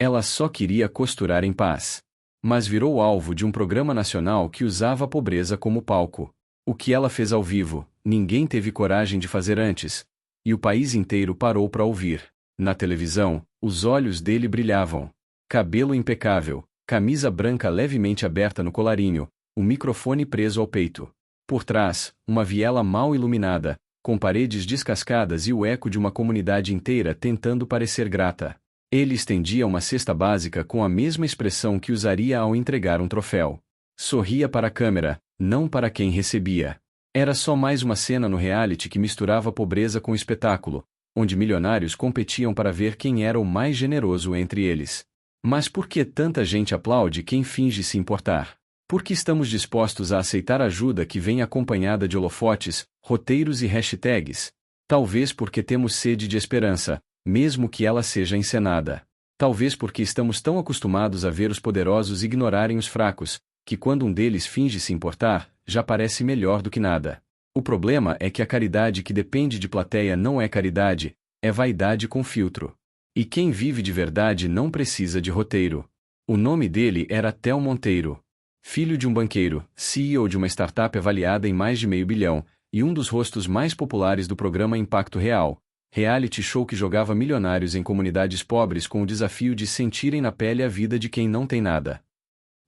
Ela só queria costurar em paz. Mas virou alvo de um programa nacional que usava a pobreza como palco. O que ela fez ao vivo, ninguém teve coragem de fazer antes. E o país inteiro parou para ouvir. Na televisão, os olhos dele brilhavam. Cabelo impecável, camisa branca levemente aberta no colarinho, o microfone preso ao peito. Por trás, uma viela mal iluminada, com paredes descascadas e o eco de uma comunidade inteira tentando parecer grata. Ele estendia uma cesta básica com a mesma expressão que usaria ao entregar um troféu. Sorria para a câmera, não para quem recebia. Era só mais uma cena no reality que misturava pobreza com espetáculo, onde milionários competiam para ver quem era o mais generoso entre eles. Mas por que tanta gente aplaude quem finge se importar? Por que estamos dispostos a aceitar ajuda que vem acompanhada de holofotes, roteiros e hashtags? Talvez porque temos sede de esperança, mesmo que ela seja encenada. Talvez porque estamos tão acostumados a ver os poderosos ignorarem os fracos, que quando um deles finge se importar, já parece melhor do que nada. O problema é que a caridade que depende de plateia não é caridade, é vaidade com filtro. E quem vive de verdade não precisa de roteiro. O nome dele era Theo Monteiro. Filho de um banqueiro, CEO de uma startup avaliada em mais de $500 milhão, e um dos rostos mais populares do programa Impacto Real, reality show que jogava milionários em comunidades pobres com o desafio de sentirem na pele a vida de quem não tem nada.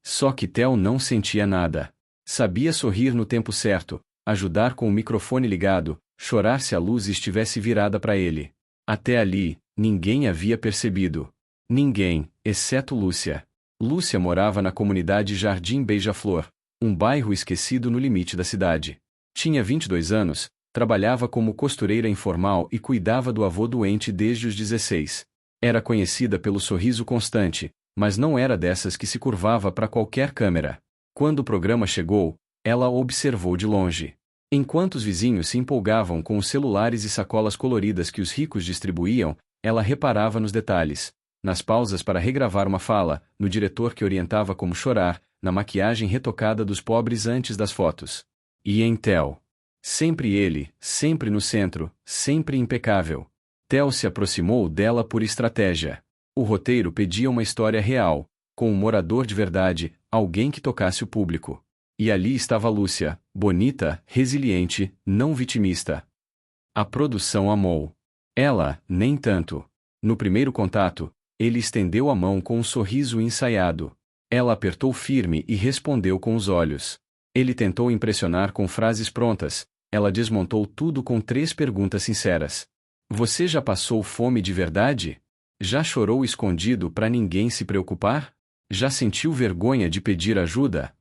Só que Theo não sentia nada. Sabia sorrir no tempo certo, ajudar com o microfone ligado, chorar se a luz estivesse virada para ele. Até ali, ninguém havia percebido. Ninguém, exceto Lúcia. Lúcia morava na comunidade Jardim Beija-Flor, um bairro esquecido no limite da cidade. Tinha 22 anos, trabalhava como costureira informal e cuidava do avô doente desde os 16. Era conhecida pelo sorriso constante, mas não era dessas que se curvava para qualquer câmera. Quando o programa chegou, ela o observou de longe. Enquanto os vizinhos se empolgavam com os celulares e sacolas coloridas que os ricos distribuíam, ela reparava nos detalhes. Nas pausas para regravar uma fala, no diretor que orientava como chorar, na maquiagem retocada dos pobres antes das fotos. E em Theo. Sempre ele, sempre no centro, sempre impecável. Theo se aproximou dela por estratégia. O roteiro pedia uma história real, com um morador de verdade, alguém que tocasse o público. E ali estava Lúcia, bonita, resiliente, não vitimista. A produção amou. Ela, nem tanto. No primeiro contato, ele estendeu a mão com um sorriso ensaiado. Ela apertou firme e respondeu com os olhos. Ele tentou impressionar com frases prontas. Ela desmontou tudo com 3 perguntas sinceras. Você já passou fome de verdade? Já chorou escondido para ninguém se preocupar? Já sentiu vergonha de pedir ajuda?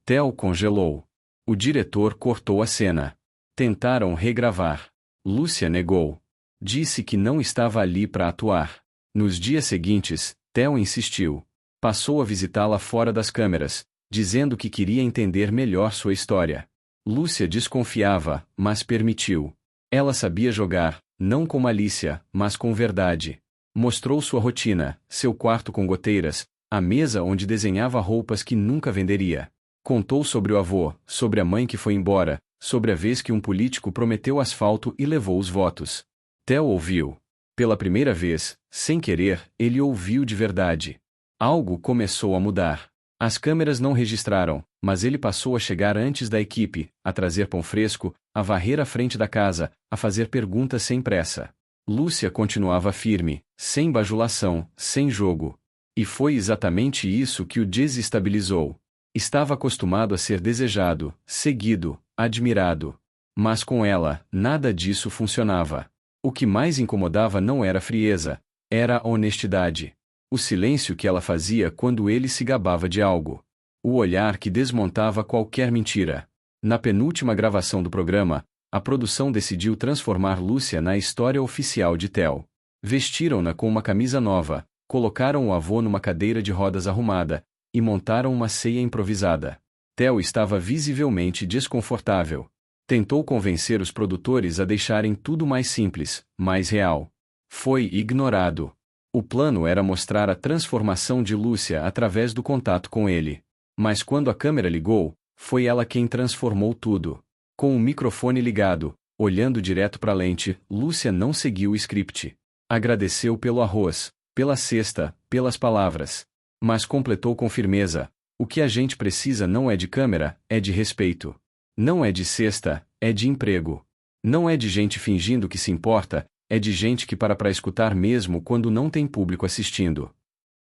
Theo congelou. O diretor cortou a cena. Tentaram regravar. Lúcia negou. Disse que não estava ali para atuar. Nos dias seguintes, Theo insistiu. Passou a visitá-la fora das câmeras, dizendo que queria entender melhor sua história. Lúcia desconfiava, mas permitiu. Ela sabia jogar, não com malícia, mas com verdade. Mostrou sua rotina, seu quarto com goteiras, a mesa onde desenhava roupas que nunca venderia. Contou sobre o avô, sobre a mãe que foi embora, sobre a vez que um político prometeu asfalto e levou os votos. Theo ouviu. Pela primeira vez, sem querer, ele ouviu de verdade. Algo começou a mudar. As câmeras não registraram, mas ele passou a chegar antes da equipe, a trazer pão fresco, a varrer a frente da casa, a fazer perguntas sem pressa. Lúcia continuava firme, sem bajulação, sem jogo. E foi exatamente isso que o desestabilizou. Estava acostumado a ser desejado, seguido, admirado. Mas com ela, nada disso funcionava. O que mais incomodava não era a frieza, era a honestidade. O silêncio que ela fazia quando ele se gabava de algo. O olhar que desmontava qualquer mentira. Na penúltima gravação do programa, a produção decidiu transformar Lúcia na história oficial de Theo. Vestiram-na com uma camisa nova, colocaram o avô numa cadeira de rodas arrumada, e montaram uma ceia improvisada. Theo estava visivelmente desconfortável. Tentou convencer os produtores a deixarem tudo mais simples, mais real. Foi ignorado. O plano era mostrar a transformação de Lúcia através do contato com ele. Mas quando a câmera ligou, foi ela quem transformou tudo. Com o microfone ligado, olhando direto para a lente, Lúcia não seguiu o script. Agradeceu pelo arroz, pela cesta, pelas palavras. Mas completou com firmeza: o que a gente precisa não é de câmera, é de respeito. Não é de cesta, é de emprego. Não é de gente fingindo que se importa, é de gente que para escutar mesmo quando não tem público assistindo.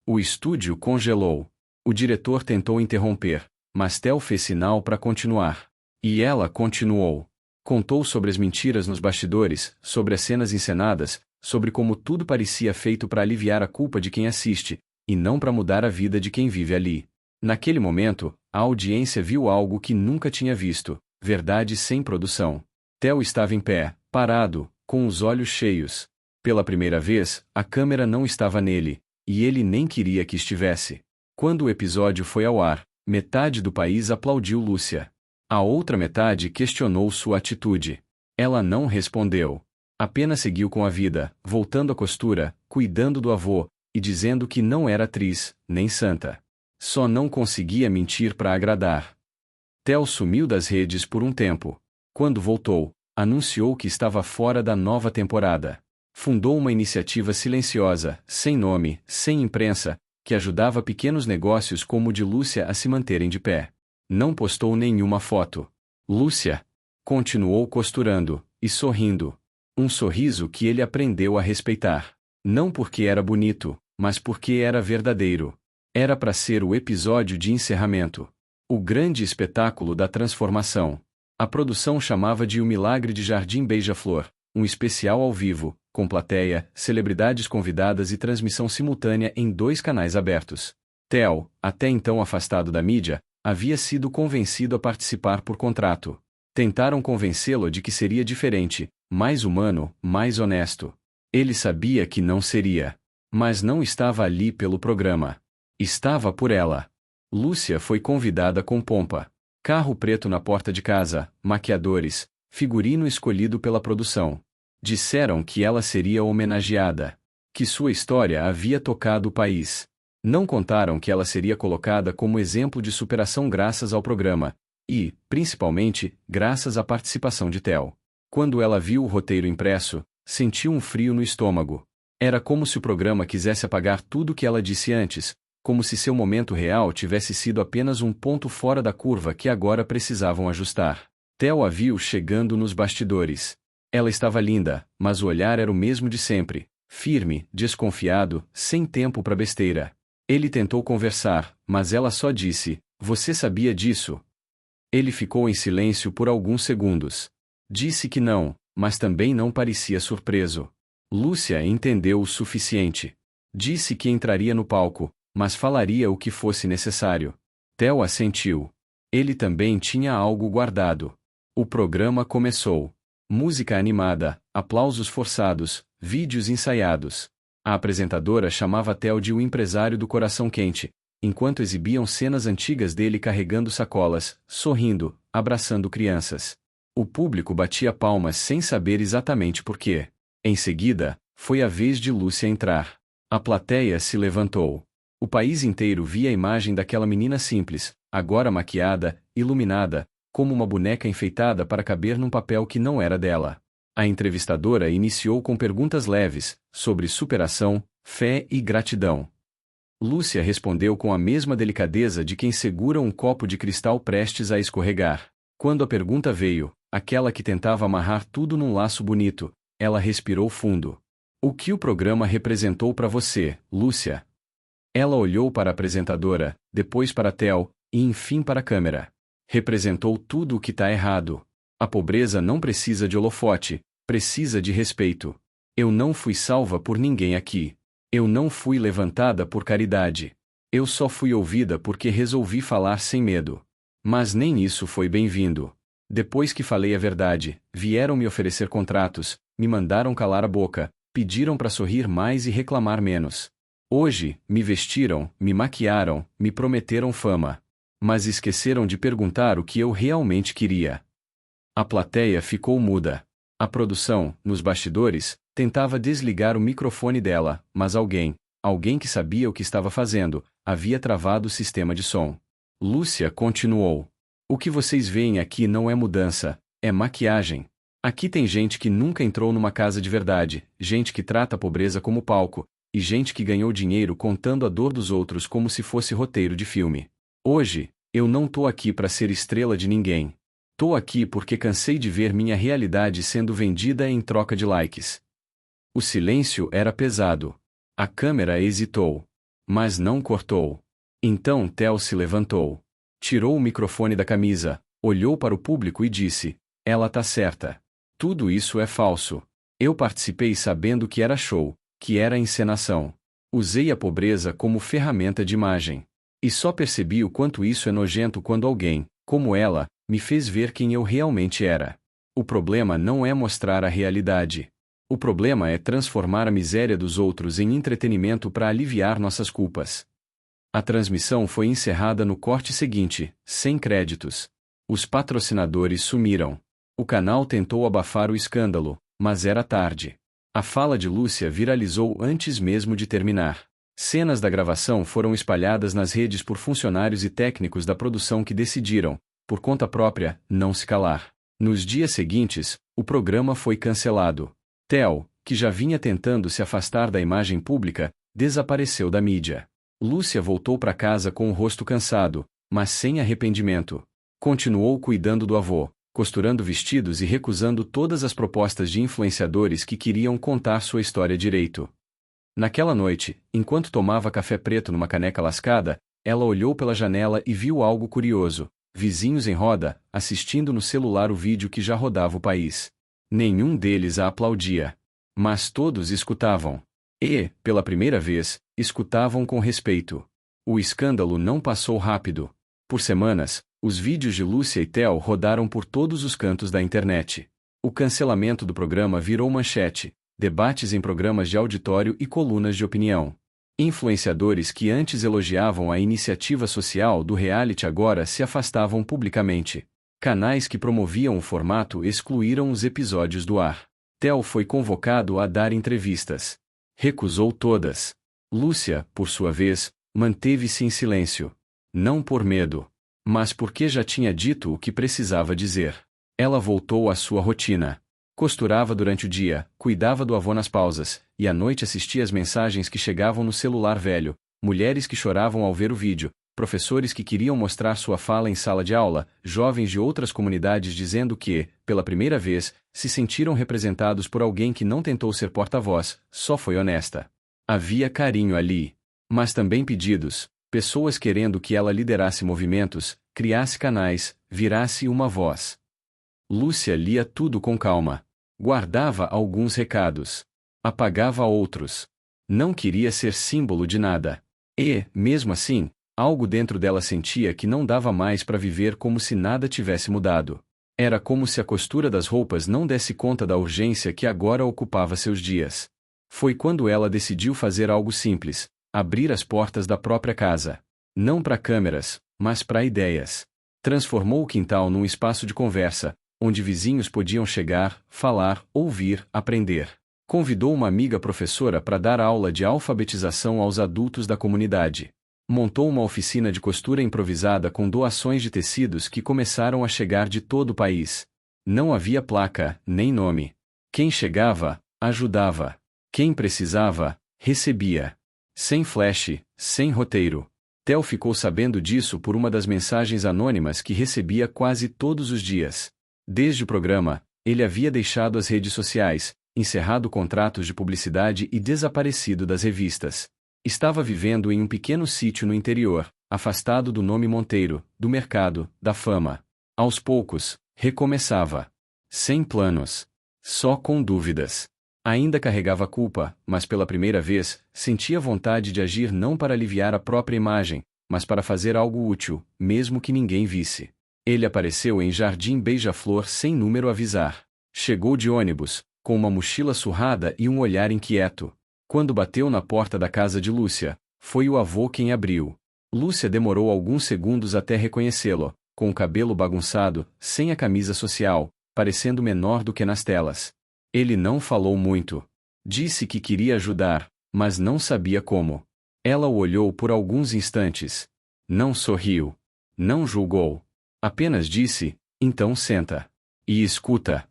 O estúdio congelou. O diretor tentou interromper, mas Tel fez sinal para continuar. E ela continuou. Contou sobre as mentiras nos bastidores, sobre as cenas encenadas, sobre como tudo parecia feito para aliviar a culpa de quem assiste, e não para mudar a vida de quem vive ali. Naquele momento, a audiência viu algo que nunca tinha visto: verdade sem produção. Tel estava em pé, parado, com os olhos cheios. Pela primeira vez, a câmera não estava nele, e ele nem queria que estivesse. Quando o episódio foi ao ar, metade do país aplaudiu Lúcia. A outra metade questionou sua atitude. Ela não respondeu. Apenas seguiu com a vida, voltando à costura, cuidando do avô, e dizendo que não era atriz, nem santa. Só não conseguia mentir para agradar. Tel sumiu das redes por um tempo. Quando voltou, anunciou que estava fora da nova temporada. Fundou uma iniciativa silenciosa, sem nome, sem imprensa, que ajudava pequenos negócios como o de Lúcia a se manterem de pé. Não postou nenhuma foto. Lúcia continuou costurando, e sorrindo. Um sorriso que ele aprendeu a respeitar. Não porque era bonito, mas porque era verdadeiro. Era para ser o episódio de encerramento. O grande espetáculo da transformação. A produção chamava de O Milagre de Jardim Beija-Flor, um especial ao vivo, com plateia, celebridades convidadas e transmissão simultânea em 2 canais abertos. Tel, até então afastado da mídia, havia sido convencido a participar por contrato. Tentaram convencê-lo de que seria diferente, mais humano, mais honesto. Ele sabia que não seria. Mas não estava ali pelo programa. Estava por ela. Lúcia foi convidada com pompa. Carro preto na porta de casa, maquiadores, figurino escolhido pela produção. Disseram que ela seria homenageada. Que sua história havia tocado o país. Não contaram que ela seria colocada como exemplo de superação graças ao programa. E, principalmente, graças à participação de Tel. Quando ela viu o roteiro impresso, sentiu um frio no estômago. Era como se o programa quisesse apagar tudo o que ela disse antes, como se seu momento real tivesse sido apenas um ponto fora da curva que agora precisavam ajustar. Tel a viu chegando nos bastidores. Ela estava linda, mas o olhar era o mesmo de sempre, firme, desconfiado, sem tempo para besteira. Ele tentou conversar, mas ela só disse: "Você sabia disso?" Ele ficou em silêncio por alguns segundos. Disse que não, mas também não parecia surpreso. Lúcia entendeu o suficiente. Disse que entraria no palco, mas falaria o que fosse necessário. Tel assentiu. Ele também tinha algo guardado. O programa começou. Música animada, aplausos forçados, vídeos ensaiados. A apresentadora chamava Tel de o empresário do coração quente, enquanto exibiam cenas antigas dele carregando sacolas, sorrindo, abraçando crianças. O público batia palmas sem saber exatamente por quê. Em seguida, foi a vez de Lúcia entrar. A plateia se levantou. O país inteiro via a imagem daquela menina simples, agora maquiada, iluminada, como uma boneca enfeitada para caber num papel que não era dela. A entrevistadora iniciou com perguntas leves, sobre superação, fé e gratidão. Lúcia respondeu com a mesma delicadeza de quem segura um copo de cristal prestes a escorregar. Quando a pergunta veio, aquela que tentava amarrar tudo num laço bonito, ela respirou fundo. O que o programa representou para você, Lúcia? Ela olhou para a apresentadora, depois para Tel, e enfim para a câmera. Representou tudo o que está errado. A pobreza não precisa de holofote, precisa de respeito. Eu não fui salva por ninguém aqui. Eu não fui levantada por caridade. Eu só fui ouvida porque resolvi falar sem medo. Mas nem isso foi bem-vindo. Depois que falei a verdade, vieram me oferecer contratos, me mandaram calar a boca, pediram para sorrir mais e reclamar menos. Hoje, me vestiram, me maquiaram, me prometeram fama. Mas esqueceram de perguntar o que eu realmente queria. A plateia ficou muda. A produção, nos bastidores, tentava desligar o microfone dela, mas alguém que sabia o que estava fazendo, havia travado o sistema de som. Lúcia continuou. O que vocês veem aqui não é mudança, é maquiagem. Aqui tem gente que nunca entrou numa casa de verdade, gente que trata a pobreza como palco, e gente que ganhou dinheiro contando a dor dos outros como se fosse roteiro de filme. Hoje, eu não tô aqui para ser estrela de ninguém. Tô aqui porque cansei de ver minha realidade sendo vendida em troca de likes. O silêncio era pesado. A câmera hesitou. Mas não cortou. Então Theo se levantou. Tirou o microfone da camisa, olhou para o público e disse: "Ela tá certa. Tudo isso é falso. Eu participei sabendo que era show, que era encenação. Usei a pobreza como ferramenta de imagem. E só percebi o quanto isso é nojento quando alguém, como ela, me fez ver quem eu realmente era. O problema não é mostrar a realidade. O problema é transformar a miséria dos outros em entretenimento para aliviar nossas culpas." A transmissão foi encerrada no corte seguinte, sem créditos. Os patrocinadores sumiram. O canal tentou abafar o escândalo, mas era tarde. A fala de Lúcia viralizou antes mesmo de terminar. Cenas da gravação foram espalhadas nas redes por funcionários e técnicos da produção que decidiram, por conta própria, não se calar. Nos dias seguintes, o programa foi cancelado. Theo, que já vinha tentando se afastar da imagem pública, desapareceu da mídia. Lúcia voltou para casa com o rosto cansado, mas sem arrependimento. Continuou cuidando do avô, costurando vestidos e recusando todas as propostas de influenciadores que queriam contar sua história direito. Naquela noite, enquanto tomava café preto numa caneca lascada, ela olhou pela janela e viu algo curioso: vizinhos em roda, assistindo no celular o vídeo que já rodava o país. Nenhum deles a aplaudia. Mas todos escutavam. E, pela primeira vez, escutavam com respeito. O escândalo não passou rápido. Por semanas, os vídeos de Lúcia e Theo rodaram por todos os cantos da internet. O cancelamento do programa virou manchete, debates em programas de auditório e colunas de opinião. Influenciadores que antes elogiavam a iniciativa social do reality agora se afastavam publicamente. Canais que promoviam o formato excluíram os episódios do ar. Theo foi convocado a dar entrevistas. Recusou todas. Lúcia, por sua vez, manteve-se em silêncio. Não por medo, mas porque já tinha dito o que precisava dizer. Ela voltou à sua rotina. Costurava durante o dia, cuidava do avô nas pausas, e à noite assistia às mensagens que chegavam no celular velho, mulheres que choravam ao ver o vídeo, professores que queriam mostrar sua fala em sala de aula, jovens de outras comunidades dizendo que, pela primeira vez, se sentiram representados por alguém que não tentou ser porta-voz, só foi honesta. Havia carinho ali. Mas também pedidos, pessoas querendo que ela liderasse movimentos, criasse canais, virasse uma voz. Lúcia lia tudo com calma. Guardava alguns recados. Apagava outros. Não queria ser símbolo de nada. E, mesmo assim, algo dentro dela sentia que não dava mais para viver como se nada tivesse mudado. Era como se a costura das roupas não desse conta da urgência que agora ocupava seus dias. Foi quando ela decidiu fazer algo simples: abrir as portas da própria casa. Não para câmeras, mas para ideias. Transformou o quintal num espaço de conversa, onde vizinhos podiam chegar, falar, ouvir, aprender. Convidou uma amiga professora para dar aula de alfabetização aos adultos da comunidade. Montou uma oficina de costura improvisada com doações de tecidos que começaram a chegar de todo o país. Não havia placa, nem nome. Quem chegava, ajudava. Quem precisava, recebia. Sem flash, sem roteiro. Theo ficou sabendo disso por uma das mensagens anônimas que recebia quase todos os dias. Desde o programa, ele havia deixado as redes sociais, encerrado contratos de publicidade e desaparecido das revistas. Estava vivendo em um pequeno sítio no interior, afastado do nome Monteiro, do mercado, da fama. Aos poucos, recomeçava. Sem planos. Só com dúvidas. Ainda carregava culpa, mas pela primeira vez, sentia vontade de agir não para aliviar a própria imagem, mas para fazer algo útil, mesmo que ninguém visse. Ele apareceu em Jardim Beija-Flor sem número avisar. Chegou de ônibus, com uma mochila surrada e um olhar inquieto. Quando bateu na porta da casa de Lúcia, foi o avô quem abriu. Lúcia demorou alguns segundos até reconhecê-lo, com o cabelo bagunçado, sem a camisa social, parecendo menor do que nas telas. Ele não falou muito. Disse que queria ajudar, mas não sabia como. Ela o olhou por alguns instantes. Não sorriu. Não julgou. Apenas disse: "Então senta. E escuta."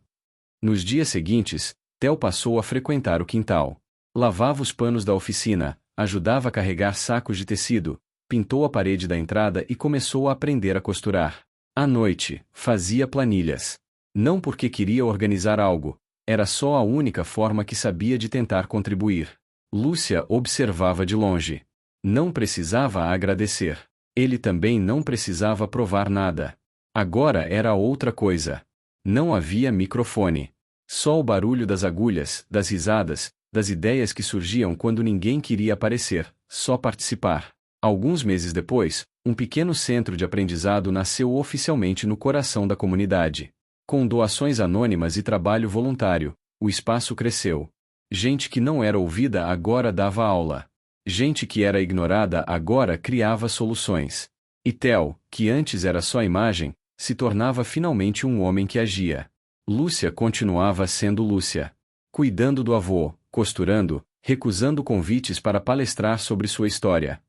Nos dias seguintes, Theo passou a frequentar o quintal. Lavava os panos da oficina, ajudava a carregar sacos de tecido, pintou a parede da entrada e começou a aprender a costurar. À noite, fazia planilhas. Não porque queria organizar algo, era só a única forma que sabia de tentar contribuir. Lúcia observava de longe. Não precisava agradecer. Ele também não precisava provar nada. Agora era outra coisa. Não havia microfone. Só o barulho das agulhas, das risadas, das ideias que surgiam quando ninguém queria aparecer, só participar. Alguns meses depois, um pequeno centro de aprendizado nasceu oficialmente no coração da comunidade. Com doações anônimas e trabalho voluntário, o espaço cresceu. Gente que não era ouvida agora dava aula. Gente que era ignorada agora criava soluções. E Theo, que antes era só imagem, se tornava finalmente um homem que agia. Lúcia continuava sendo Lúcia. Cuidando do avô, costurando, recusando convites para palestrar sobre sua história.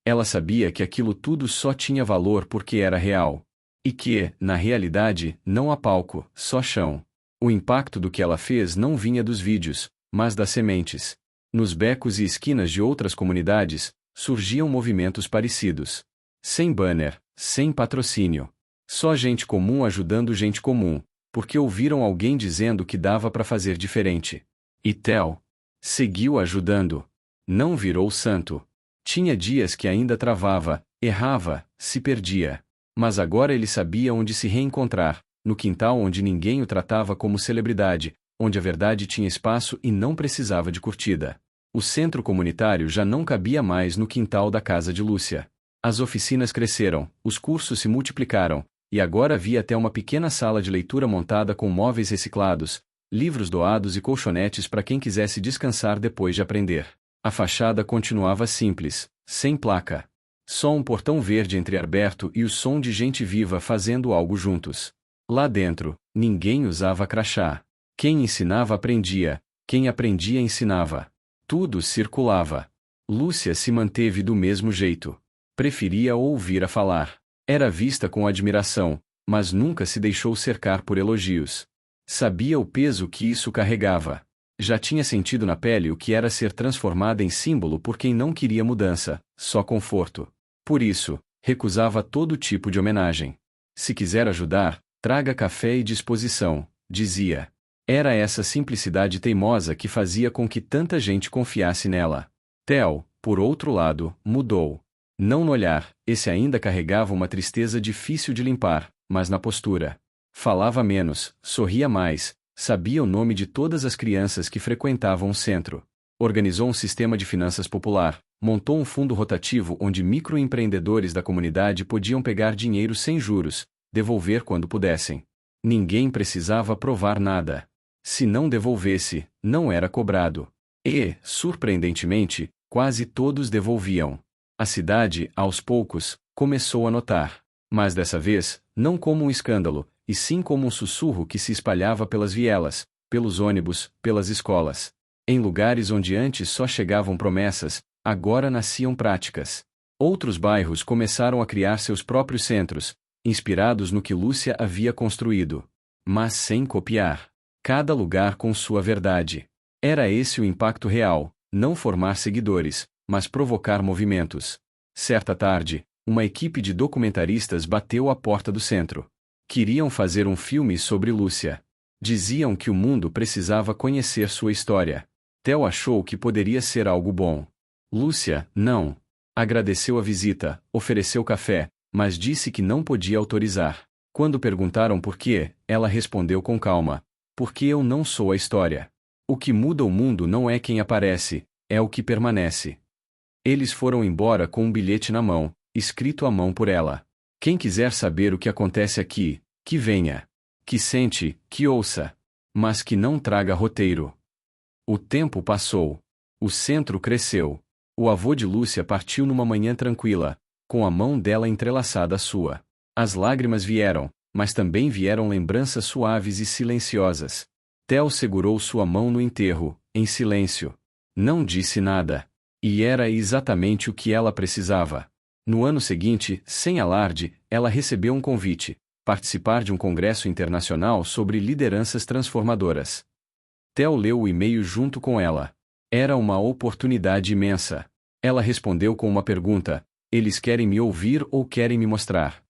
Ela sabia que aquilo tudo só tinha valor porque era real. E que, na realidade, não há palco, só chão. O impacto do que ela fez não vinha dos vídeos, mas das sementes. Nos becos e esquinas de outras comunidades, surgiam movimentos parecidos. Sem banner, sem patrocínio. Só gente comum ajudando gente comum, porque ouviram alguém dizendo que dava para fazer diferente. E Theo seguiu ajudando. Não virou santo. Tinha dias que ainda travava, errava, se perdia. Mas agora ele sabia onde se reencontrar, no quintal onde ninguém o tratava como celebridade, onde a verdade tinha espaço e não precisava de curtida. O centro comunitário já não cabia mais no quintal da casa de Lúcia. As oficinas cresceram, os cursos se multiplicaram, e agora havia até uma pequena sala de leitura montada com móveis reciclados, livros doados e colchonetes para quem quisesse descansar depois de aprender. A fachada continuava simples, sem placa. Só um portão verde entreaberto e o som de gente viva fazendo algo juntos. Lá dentro, ninguém usava crachá. Quem ensinava aprendia, quem aprendia ensinava. Tudo circulava. Lúcia se manteve do mesmo jeito. Preferia ouvir a falar. Era vista com admiração, mas nunca se deixou cercar por elogios. Sabia o peso que isso carregava. Já tinha sentido na pele o que era ser transformada em símbolo por quem não queria mudança, só conforto. Por isso, recusava todo tipo de homenagem. Se quiser ajudar, traga café e disposição, dizia. Era essa simplicidade teimosa que fazia com que tanta gente confiasse nela. Theo, por outro lado, mudou. Não no olhar, esse ainda carregava uma tristeza difícil de limpar, mas na postura. Falava menos, sorria mais, sabia o nome de todas as crianças que frequentavam o centro. Organizou um sistema de finanças popular, montou um fundo rotativo onde microempreendedores da comunidade podiam pegar dinheiro sem juros, devolver quando pudessem. Ninguém precisava provar nada. Se não devolvesse, não era cobrado. E, surpreendentemente, quase todos devolviam. A cidade, aos poucos, começou a notar. Mas dessa vez, não como um escândalo, e sim como um sussurro que se espalhava pelas vielas, pelos ônibus, pelas escolas. Em lugares onde antes só chegavam promessas, agora nasciam práticas. Outros bairros começaram a criar seus próprios centros, inspirados no que Lúcia havia construído. Mas sem copiar. Cada lugar com sua verdade. Era esse o impacto real, não formar seguidores, mas provocar movimentos. Certa tarde, uma equipe de documentaristas bateu à porta do centro. Queriam fazer um filme sobre Lúcia. Diziam que o mundo precisava conhecer sua história. Theo achou que poderia ser algo bom. Lúcia, não. Agradeceu a visita, ofereceu café, mas disse que não podia autorizar. Quando perguntaram por quê, ela respondeu com calma: porque eu não sou a história. O que muda o mundo não é quem aparece, é o que permanece. Eles foram embora com um bilhete na mão, escrito à mão por ela. Quem quiser saber o que acontece aqui, que venha. Que sente, que ouça. Mas que não traga roteiro. O tempo passou. O centro cresceu. O avô de Lúcia partiu numa manhã tranquila, com a mão dela entrelaçada à sua. As lágrimas vieram, mas também vieram lembranças suaves e silenciosas. Theo segurou sua mão no enterro, em silêncio. Não disse nada. E era exatamente o que ela precisava. No ano seguinte, sem alarde, ela recebeu um convite: participar de um congresso internacional sobre lideranças transformadoras. Theo leu o e-mail junto com ela. Era uma oportunidade imensa. Ela respondeu com uma pergunta: eles querem me ouvir ou querem me mostrar?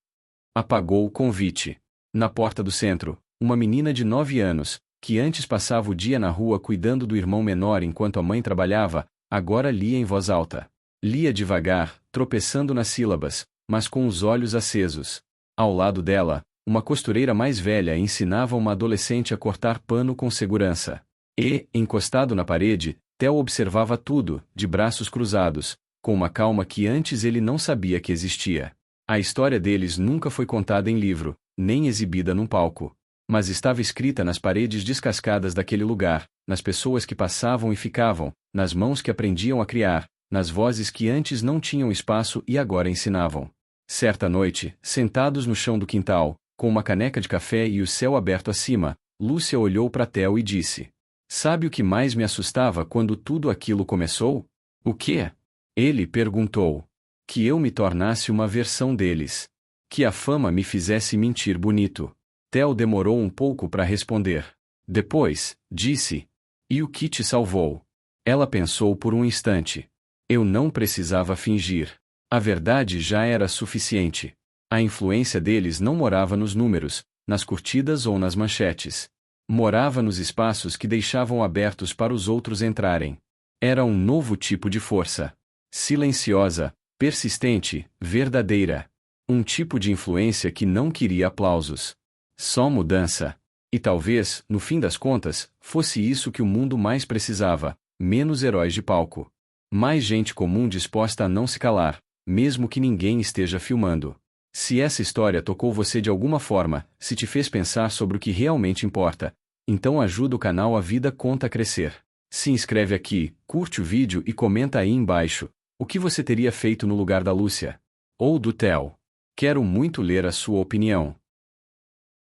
Apagou o convite. Na porta do centro, uma menina de 9 anos, que antes passava o dia na rua cuidando do irmão menor enquanto a mãe trabalhava, agora lia em voz alta. Lia devagar, tropeçando nas sílabas, mas com os olhos acesos. Ao lado dela, uma costureira mais velha ensinava uma adolescente a cortar pano com segurança. E, encostado na parede, Theo observava tudo, de braços cruzados, com uma calma que antes ele não sabia que existia. A história deles nunca foi contada em livro, nem exibida num palco. Mas estava escrita nas paredes descascadas daquele lugar, nas pessoas que passavam e ficavam, nas mãos que aprendiam a criar, nas vozes que antes não tinham espaço e agora ensinavam. Certa noite, sentados no chão do quintal, com uma caneca de café e o céu aberto acima, Lúcia olhou para Theo e disse: "Sabe o que mais me assustava quando tudo aquilo começou?" "O quê?" Ele perguntou. "Que eu me tornasse uma versão deles. Que a fama me fizesse mentir bonito." Theo demorou um pouco para responder. Depois, disse: "E o que te salvou?" Ela pensou por um instante. "Eu não precisava fingir. A verdade já era suficiente. A influência deles não morava nos números, nas curtidas ou nas manchetes. Morava nos espaços que deixavam abertos para os outros entrarem. Era um novo tipo de força. Silenciosa, persistente, verdadeira. Um tipo de influência que não queria aplausos. Só mudança. E talvez, no fim das contas, fosse isso que o mundo mais precisava: menos heróis de palco. Mais gente comum disposta a não se calar, mesmo que ninguém esteja filmando. Se essa história tocou você de alguma forma, se te fez pensar sobre o que realmente importa, então ajuda o canal A Vida Conta a crescer. Se inscreve aqui, curte o vídeo e comenta aí embaixo o que você teria feito no lugar da Lúcia ou do Theo. Quero muito ler a sua opinião.